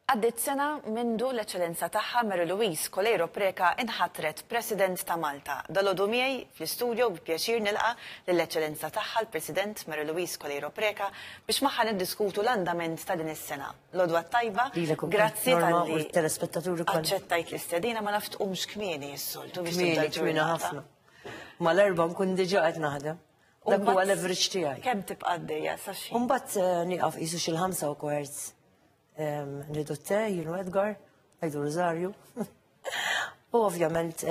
Għaddit sena mindu l-eċċellenza tagħha Mary Louise Colero Preca inħatret President ta' Malta. Dalodu miegħi fl-istudju b'pjaċir nilqa' lill-eċċellenza tagħha l-President Mary Louise Colero Preca biex magħha niddiskutu l-andament ta' din is-sena. Lodwa tajba, grazzi tal-li aċċettajt l-istedina ma naftqumx kmieni s-soltu biex kmieni ħafna. Mal-erba' nkun diġà qed naħdem. Dak huwa l-average tiegħi. Kemm tibqa' għaddejja sa xi? Mbagħad nieqaf qisu xi 5:15. Nidu t-tej, jienu Edgar, għajdu Rosario. U ovvjament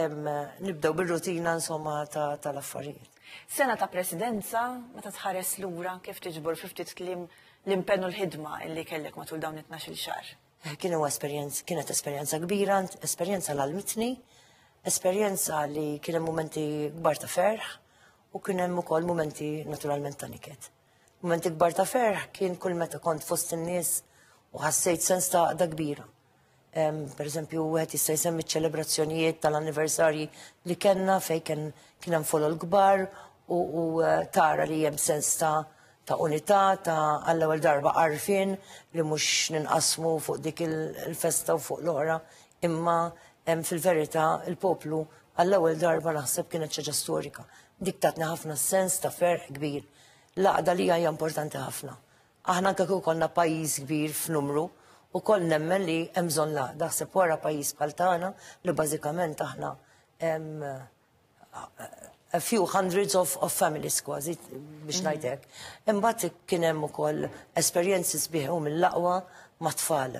nibdew bil-rutina insomma tal-affarijiet. Sena ta' presidenza, meta tħares lura kif tiġbor fi ftit kliem l-impennu l-ħidma illi kellek matul dawn 12 xahar. Kienet esperjenza kbira, esperjenza l-għalmitni, esperjenza li kien hemm momenti kbar ta' ferħ u kien hemm ukoll momenti naturalment ta' niket. Momenti kbar ta' ferħ kien kull meta kont fost in-nies u ħassejt sens ta' għaqda kbira. Per eżempju, wieħed jista' jsemmi ċ-ċelebrazzjonijiet tal-anniversarji li kellna fejn kien hemm folol kbar u tara li hemm sens ta' unità ta' għall-ewwel darba għarfien li mhux ninqasmu fuq dik il-festa u fuq l-oħra, imma fil-verità il-poplu għall-ewwel darba naħseb kienet ċaġa storika. Dik tatni ħafna sens ta' ferħ kbir. L-għaqda li hija importanti ħafna. Aħna kieku konna pajjiż kbir f'numru u koll nemmen li hemm bżonn laqda ħseb wara pajjiż bħal tagħna li bażikament aħna a few hundreds of families kważi biex ngħidlek. Imbagħad kien hemm ukoll esperjenzi sbieħ mill-aqwa ma' tfal.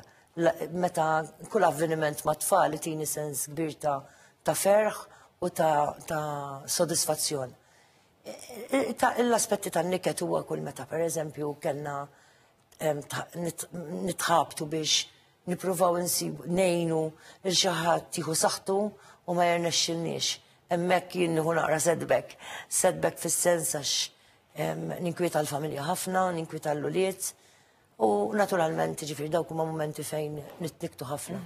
Meta kull avveniment ma' tfal tini sens kbir ta' ferħ u ta' sodisfazzjon. L-aspetti tan-niket huwa kull meta pereżempju kellna nitħabtu biex nippruvaw ngħinu lil xi ħadd jieħu saħħtu u ma jirnexxilniex. Hemmhekk jien nieħu naqra setback fis-sens għax ninkwieta l-familja ħafna, ninkwieta l-uliet u naturalment ġifieri dawk huma mumenti fejn nitniktu ħafna.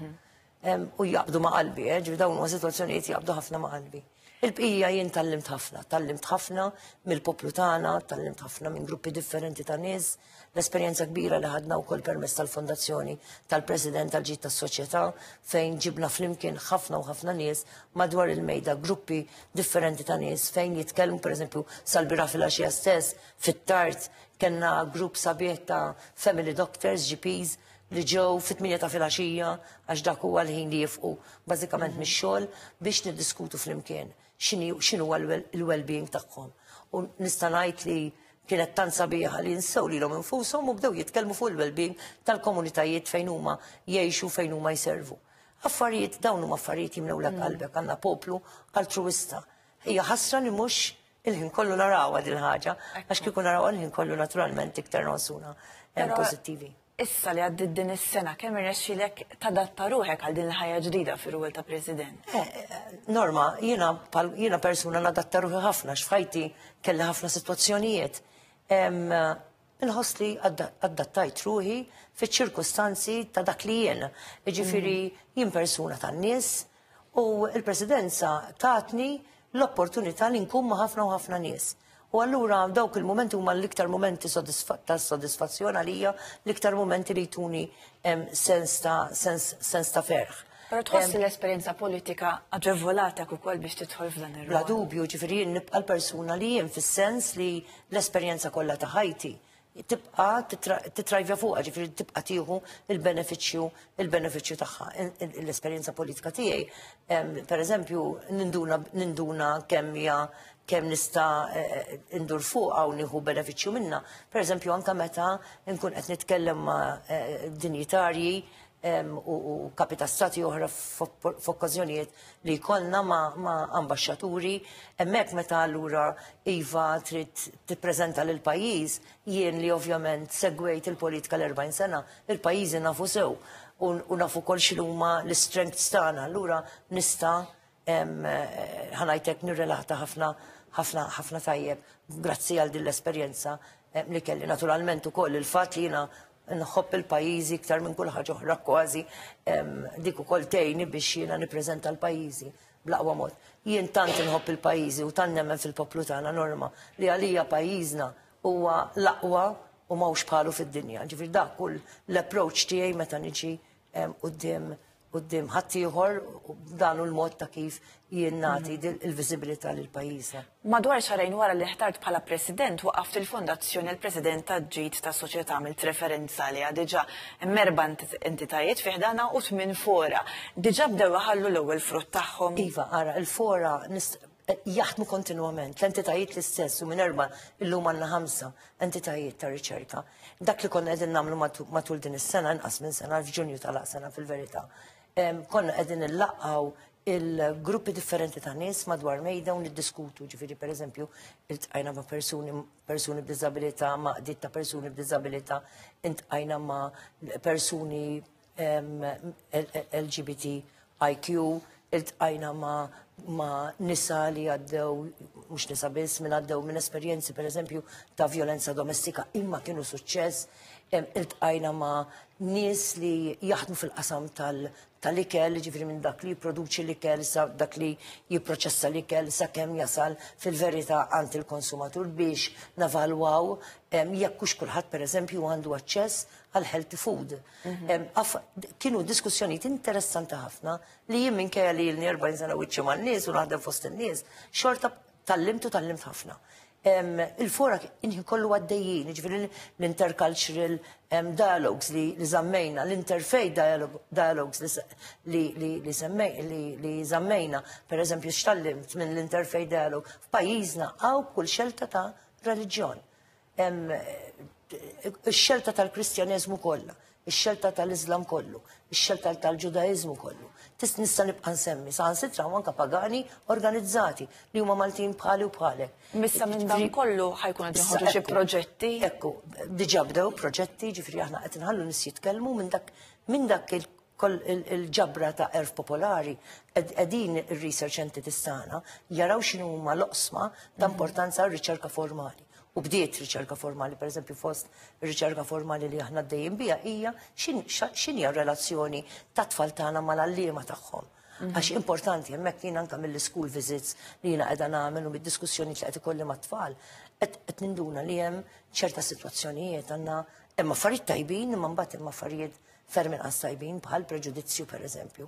U jaqbdu ma' qalbi, ġifieri dawn huma sitwazzjonijiet jaqbdu ħafna ma' qalbi. Il-bqija jien tallimt ħafna mill-poplu tagħna, tallimt ħafna minn gruppi differenti ta' nies, l-esperjenza kbira li ħadna wkoll permezz tal-fondazzjoni tal-President tal-ġid tas-soċjetà fejn ġibna flimkien ħafna u ħafna nies madwar il-mejda, gruppi differenti ta' nies fejn jitkellmu pereżempju sal-bira fil-għaxija stess, fit-tard kellna grupp sabiħ ta' family doctors, GPs, li ġew fit-8 ta' filgħaxija għax dak huwa l-ħin li jifqu bażikament mix-xogħol biex niddiskutu flimkien x'inhu l-well-being tagħhom. U nista' ngħid li kienet tant sabiħa li nsew lilhom infushom u bdew jitkellmu fuq il-well-being tal-komunitajiet fejn huma jgħixu fejn huma jservu. Affarijiet dawn huma affarijiet jimlewlek qalbek għandna poplu altruista. Hija ħasra li mhux il-ħin kollu narawha din ħaġa għax kieku narawha il-ħin kollu naturalment iktar nosuna pożittivi. Issa li għaddit din is-sena kemm irnexxielek tadatta ruħek għal din il-ħajja ġdida fir-rwol ta' President? Norma, jiena persuna nadatta ruħi ħafna x'fajti kelli ħafna sitwazzjonijiet. Inħoss li adattajt ruħi fiċ-ċirkustanzi ta' dak li jien. Jiġifieri jien persuna tan-nies u l-Presidenza tatni l-opportunità li nkun ma' ħafna u ħafna nies. U allura dawk il-momenti huma l-iktar momenti ta' soddisfazzjon għalija, l-iktar momenti li jtuni sens ta' ferħ. Però tħossi l-esperjenza politika aġevolatek ukoll biex tidħol f'dan ir-rwol. Bla dubju, ġifieri jien nibqa' l-persuna li jien fis-sens li l-esperjenza kollha ta' ħajti tibqa' titrajvja fuqha, ġifieri tibqa' tieħu il-benefiċċju tagħha. L-esperjenza politika tiegħi, pereżempju, ninduna kemm nista' indur fuqha u nieħu benefiċċju minnha. Pereżempju anke meta nkun qed nitkellem ma' dinjitarji u kapitastati oħra f'okkażjonijiet li jkollna ma' ambaxxaturi, hemmhekk meta allura iva trid tippreżenta lil pajjiż, jien li ovvjament segwejt il-politika l-40 sena, il-pajjiżi nafu sew u nafu wkoll x'huma l-strengths tagħna, allura nista' ħanajtek nirrelaħta ħafna tajjeb grazzi għal din l-esperjenza li kelli. Naturalment ukoll il-fatt li jiena nħobb il-pajjiżi iktar minn kull ħaġa oħra kważi dik ukoll tgħinni biex jiena nippreżenta l-pajjiżi bl-aqwa mod. Jien tant inħobb il-pajjiżi u tant nemmen fil-poplu tagħna Norma li għalija pajjiżna huwa l-aqwa u mawx bħalu fid-dinja. Ġifieri dak kull l-approach tiegħi meta niġi qudiem ħaddieħor dan l-mod ta' kif jien nagħti il-viżibilità lil pajjiżna. Madwar xarajn wara li ħtart bħala President waqaft il-Fondazzjoni l-President ta' ta' soċjetà għamilt referenza li diġà hemm 4 entitajiet fih dana u 8 fora. Diġà bdew ħallu l-ewwel frott tagħhom. Iva, ara, il-fora jaħdmu kontinwament, l-entitajiet l-istess u minn 4 illum għandna 5 entitajiet ta' riċerka. Dak li konna qegħdin nagħmlu matul din is-sena inqas minn sena f'Ġunju tal-sena fil-verità. Konna qegħdin illaqgħu il-gruppi differenti ta' nies madwar mejda u niddiskutu, ġifieri pereżempju iltqajna ma' persuni b'diżabilità, ma' qdiet ta' persuni b'diżabilità, iltqajna ma' persuni LGBTIQ, iltqajna ma' nisa li għaddew, mhux nisa biss, minn għaddew minn esperjenzi pereżempju ta' violenza domestika imma kienu suċċess, iltqajna ma' nies li jaħdmu fil-qasam tal-ikel, ġifri minn dak li jipproduċi l-ikel, sa dak li jipproċessa l-ikel, sa kemm jasal fil-verità għand il-konsumatur biex navalwaw jekk hux kulħadd pereżempju għandu aċċess għal healthy food. Kienu diskussjonijiet interessanti ħafna li jien minkejja li l-ni 40 sena wiċċi man-nies u naħdem fost in-nies, xorta tallimt ħafna. Il-fora inħi kollu għaddejjien, ġifiri l-intercultural dialogues li zammejna, l-interfaith dialogues li zammejna, per eżempju xtallimt minn l-interfaith dialogue f'pajjiżna għaw kull xelta ta' reliġjon. Ix-xelta tal-Kristjaneżmu kollha, ix-xelta tal-Iżlam kollu, ix-xelta tal-Ġudaizmu kollu. Nista' nibqa' nsemmi saħansitra anke pagani organizzati li huma Maltin bħali u bħalek. Missa minn dan kollu ħajkun qed joħorġu xi proġetti. Ekku, diġà bdew proġetti, ġifieri aħna qed inħallu nies jitkellmu minn dak il-ġabra ta' erf popolari qegħdin ir-research entities tagħna jaraw x'inhu huma l-oqsma ta' importanza r-riċerka formali. U bdiet riċerka formali, per eżempju, fost riċerka formali li aħna d-dejjem bija hija x'inhi r-relazzjoni ta' tfal tagħna mal-allima tagħhom. Għax importanti hemmhekk jien anke mill-school visits li jiena qiegħda nagħmel u mid-diskussjoni li qed ikolli mat-tfal qed ninduna li hemm ċerta sitwazzjonijiet għandna hemm affarijiet tajbin imma mbagħad hemm affarijiet ferm inqas tajbin bħal preġudizzju pereżempju.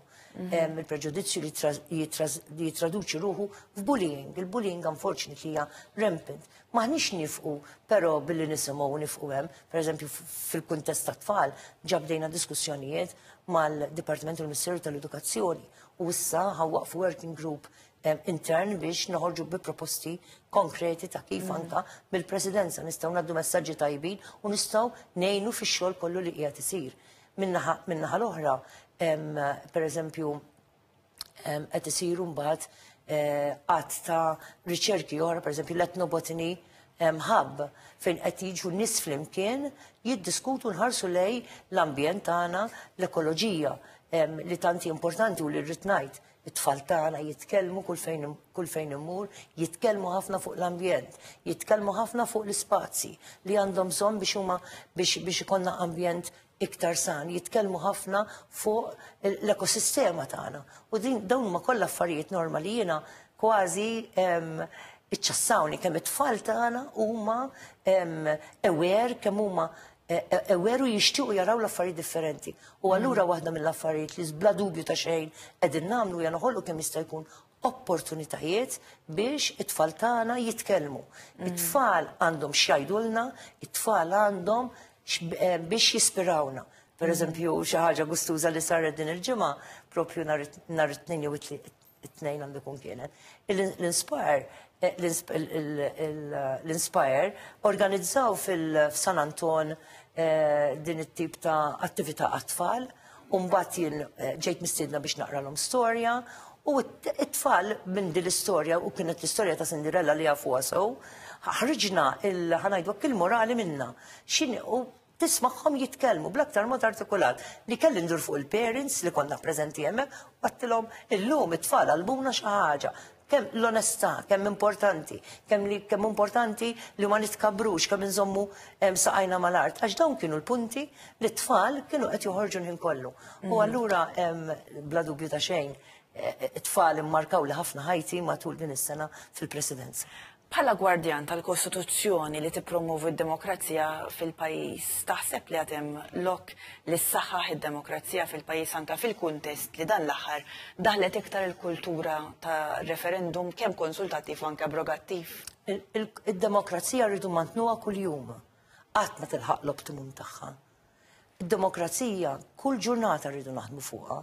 Il-preġudizzju li jitraduċi ruħu f'bullying. Il-bullying unfortunately hija rampant. Maħniex nifqu, però billi nisimgħu nifqu hemm, pereżempju fil-kuntest tat-tfal, ġabdejna diskussjonijiet mal-Dipartiment tal-Ministeru tal-Edukazzjoni u issa ħawwaqfu working group intern biex noħorġu bi proposti konkreti ta' kif anka bil-Presidenza nistgħu nagħdu messaġġi tajbin u nistgħu ngħinu fix-xogħol kollu li qiegħed isir. Minnaħa l-oħra, per eżempju, qed isiru mbagħad qatt ta' riċerki oħra, per eżempju l-etnobotany hub fejn qed jiġu nies flimkien jiddiskutu nħarsu lej l-ambjent tagħna, l-ekoloġija li tanti importanti u li rrid ngħid it-tfal tagħna jitkellmu kull fejn immur, jitkellmu ħafna fuq l-ambjent, jitkellmu ħafna fuq l-ispazji li għandhom bżonn biex ikollna ambjent iktar san, jitkellmu ħafna fuq l-ekosistema tagħna. U dawn huma kollha affarijiet normali jiena kważi iċċassawni kemm it-tfal tagħna huma aware kemm huma aware u jixtiequ jaraw l-affarijiet differenti. U allura waħda mill-affarijiet li bla dubju ta' xejn qegħdin nagħmlu hija noħolqu kemm jista' jkun opportunitajiet biex it-tfal tagħna jitkellmu. It-tfal għandhom x'jgħidulna, it-tfal għandhom biex jispirawna. Per eżempju, xi ħaġa gustuża li saret din il-ġimgħa propju nhar it-tnejn jew it-tnejn għandu jkun kienet. L-Inspire organizzaw fil-San Anton din it-tip ta' attività għat-tfal u mbagħad jien ġejt mistiedna biex naqralhom storja u it-tfal minn din l-istorja u kienet l-istorja ta' Cinderella li jafuha sew ħriġna ħanajdwa il-morali minna. U tismagħhom jitkellmu bl-aktar mod artikulat li kelli ndur fuq il-parents li konna preżenti hemmhekk u għattilhom illum it-tfal għalbuna xi ħaġa. Kemm l-onestà, kemm importanti, kemm importanti li ma nitkabrux, kemm nżommu saqajna mal-art. Għax dawn kienu l-punti li t-tfal kienu qed joħorġu l-ħin kollu. U allura bla dubju ta' xejn, it-tfal immarkaw li ħafna ħajti matul din is-sena fil-Presidenza. Bħala gwardjan tal-Kostituzzjoni li tippromovu d-demokrazija fil-pajjiż, taħseb li għatem lok li s-saħħaħ id-demokrazija fil-pajjiż anka fil-kuntest li dan l-aħħar daħlet iktar il-kultura ta' referendum kemm konsultattiv u anke abrogattiv? Id-demokrazija rridu mantnuha kuljum. Qatt ma tilħaq l-optimum tagħha. Id-demokrazija kull ġurnata rridu naħdmu fuqha.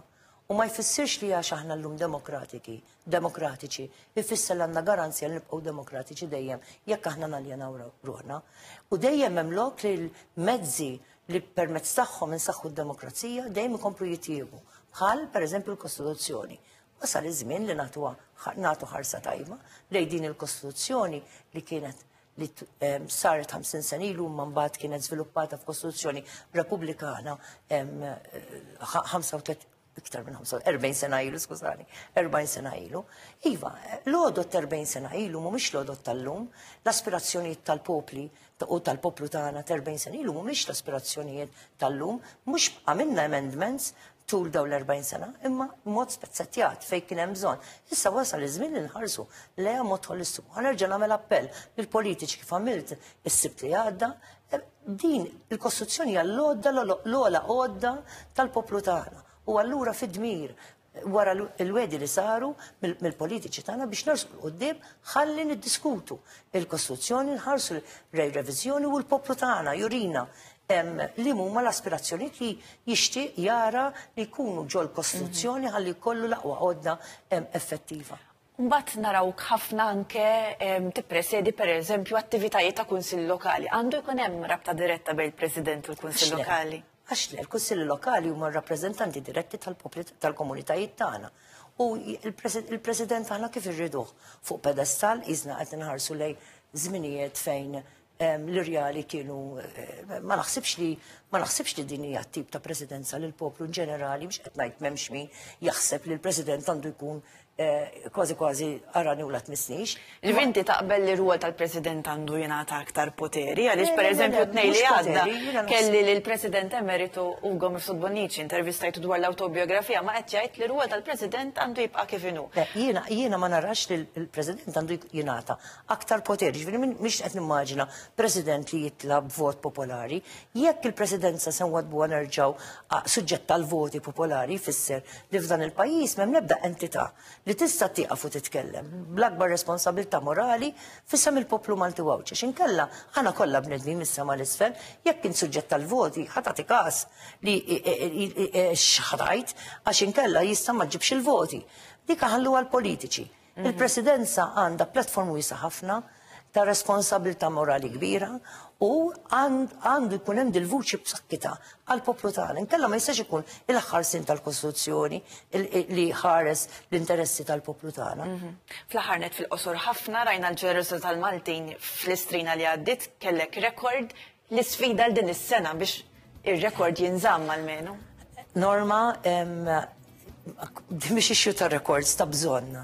U ma jfissirx li għax aħna l-lum demokratiċi, jfisser l għandna garanzja li nibqgħu demokratiċi dejjem, jekk aħna naljanaw ruħna. U dejjem hemm lok li l-mezzi li permezz tagħhom insaħħu d-demokrazija dejjem ikomplu jittiebu. Bħal pereżempju l-Kostituzzjoni. Wasal iż-żmien li nagħtu ħarsa tajba lejn din il-Kostituzzjoni li kienet li saret 50 sen ilu mbagħad kienet żviluppata f'Kostituzzjoni Repubblikana 40 sena ilu, skużani, 40 sena ilu. Iva, l-għodot 40 sena ilu mhumiex l-għodot tal-lum, l-aspirazzjonijiet tal-popli u tal-poplu tagħna 40 sena ilu mhumiex l-aspirazzjonijiet tal-lum, mhux għamilna amendments tul daw l-40 sena, imma mod spezzatjat fejn kien hemm bżonn. Issa wasal iż-żmien li nħarsu lejha mod holistiku. Ħanerġa' nagħmel appell lill-politiċi kif għamilt is-sibt li għadda, din il-Kostituzzjoni hija l-ogħla għodda tal-poplu tagħna. U allura fid-dmir wara l-wedi li saru mill-politiċi tagħna biex nersu l-qoddim ħalli niddiskutu il-Kostituzzjoni, nħarsu revizjoni u l-poplu tagħna jurina li huma l-aspirazzjonijiet li jixtieq jara li jkunu ġol Kostituzzjoni ħalli jkollu l-aqwa għodda effettiva. Mbagħad narawk ħafna anke tippresedi pereżempju attivitajiet ta' kunsill lokali. Għandu jkun hemm rabta diretta bejn il-President u l-Kunsill lokali? Għax le, l-Kunsilli lokali huma rappreżentanti diretti tal-popli tal-komunitajiet tagħna. U il-President aħna kif irriduh fuq pedestal iżna qed inħarsu lejn żminijiet fejn l-irjali kienu ma naħsibx li din hija tip ta' presidenza lil poplu in ġenerali mhux qed ngħid m'hemmx min jaħseb li l-President għandu jkun kważi arani u la tmissnix. Vinti taqbel li r-rwol tal-President għandu jingħata aktar poteri, għaliex pereżempju tnejn li għadda kelli li l-President emeritu Ugo Mifsud Bonnici intervistajtu dwar l-autobiografija ma qed jgħid li r-rwol tal-President għandu jibqa' kif inhu. Jiena ma narax li l-President għandu jingħata aktar poteri, ġifieri mhix qed nimmaġina President li jitlab vot popolari, jekk il-Presidenza se nwadbuha nerġgħu suġġett tal-voti popolari jfisser li f'dan il-pajjiż m'hemm nebda entità li tista' tieqaf u titkellem bl-akbar responsabilità morali f'isem il-poplu Malti Wawċex. Inkella ħana kollha bnedmin mis-sema l-isfel jekk kien suġġett tal-voti ħatati każ li x'ħadajt għax inkella jista' ma ġibx il-voti. Dik ħallu għall-politiċi. Il-Presidenza għandha platform wiesa' ħafna ta' responsabilità morali kbira u għandu jkun hemm dil-vuċi b'saħħitha għall-poplu tagħna. Inkella ma jistax ikun il-aħħar sin tal-Kostituzzjoni li ħares l-interessi tal-poplu tagħna. Fl-aħħar net fil-qosor ħafna rajna l-ġeneroża tal-Maltin fl-istrina li għaddit kellek rekord l-isfida l din is-sena biex ir-rekord jinżamm almenu. Norma, mhix ixxu ta' rekords ta' bżonn.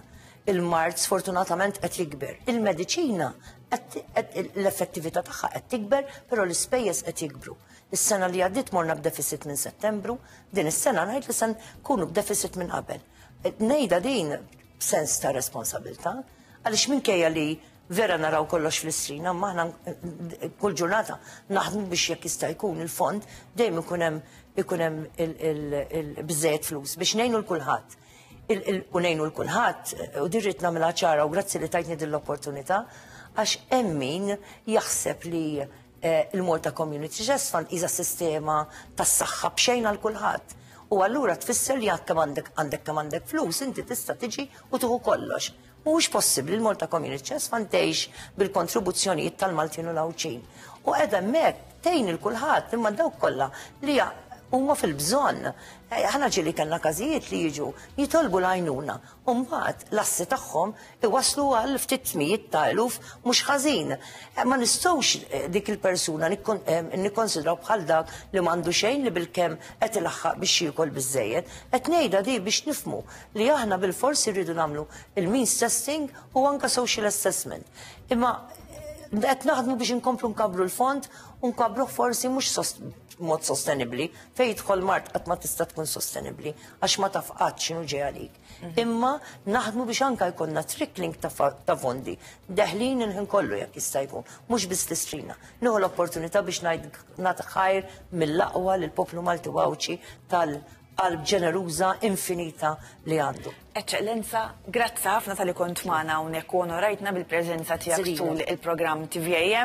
Il-Mart sfortunatament qed jikber. Il-mediċina l-effettività tagħha qed tikber, però l-ispejjeż qed jikbru. Is-sena li għaddiet morna b'deficit minn Settembru, din is-sena ngħid li se nkunu b'deficit minn qabel. Ngħidha din b'sens ta' responsabilità, għaliex minkejja li vera naraw kollox fl-istrina, ma aħna kull ġurnata naħdmu biex jekk jista' jkun il-fond dejjem ikun hemm biżżejjed flus biex ngħinu l-kulħadd. U ngħinu l-kulħadd u dirrit nagħmilha ċara u grazzi li tajtni din l-opportunità għax hemm min jaħseb li il-Malta Community Trust Fund hija sistema tas-saħħa b'xejn għal kulħadd. U allura tfisser li kemm għandek flus inti tista' tiġi u tieħu kollox. Mhuwiex possibbli l-Malta Community Trust Fund tgħix bil-kontribuzzjonijiet tal-Maltin u l-Awċin. U qiegħda hemmhekk tgħin il kulħadd imma dawk kollha li huma fil-bżonn. Ħana ġieli kellna każijiet li jiġu jitolbu l-għajnuna u mbagħad l-assi tagħhom iwasslu għal ftit tmijiet ta' eluf mhux ħażin. Ma nistgħux dik il-persuna nikkonsidraw bħal dak li m'għandu xejn li bilkemm qed ilaħħaq biex jiekol biżżejjed. Qed ngħidha di biex nifhmu li aħna bil-forsi rridu nagħmlu il-means testing u anke social assessment. Imma qed naħdmu biex inkomplu nkabru l-fond u nkabruh forsi mhux mod sostenibli, fejn jidħol mart qatt ma tista' tkun sostenibli għax ma taf qatt x'inhu ġej għalik. Imma naħdmu biex anke jkollna trickling ta' fondi deħlin il-ħin kollu jekk jista' jkun, mhux biss tistrina. Nieħu l-opportunità biex nagħti ħajr mill-aqwa lill-poplu Malti Wawċi tal-qalb ġeneruża infinita li għandu. Eċċellenza, grazzi ħafna tal-li kont magħna hawnhekk u onorajtna bil-preżenza tiegħek tul il-programm TVAM.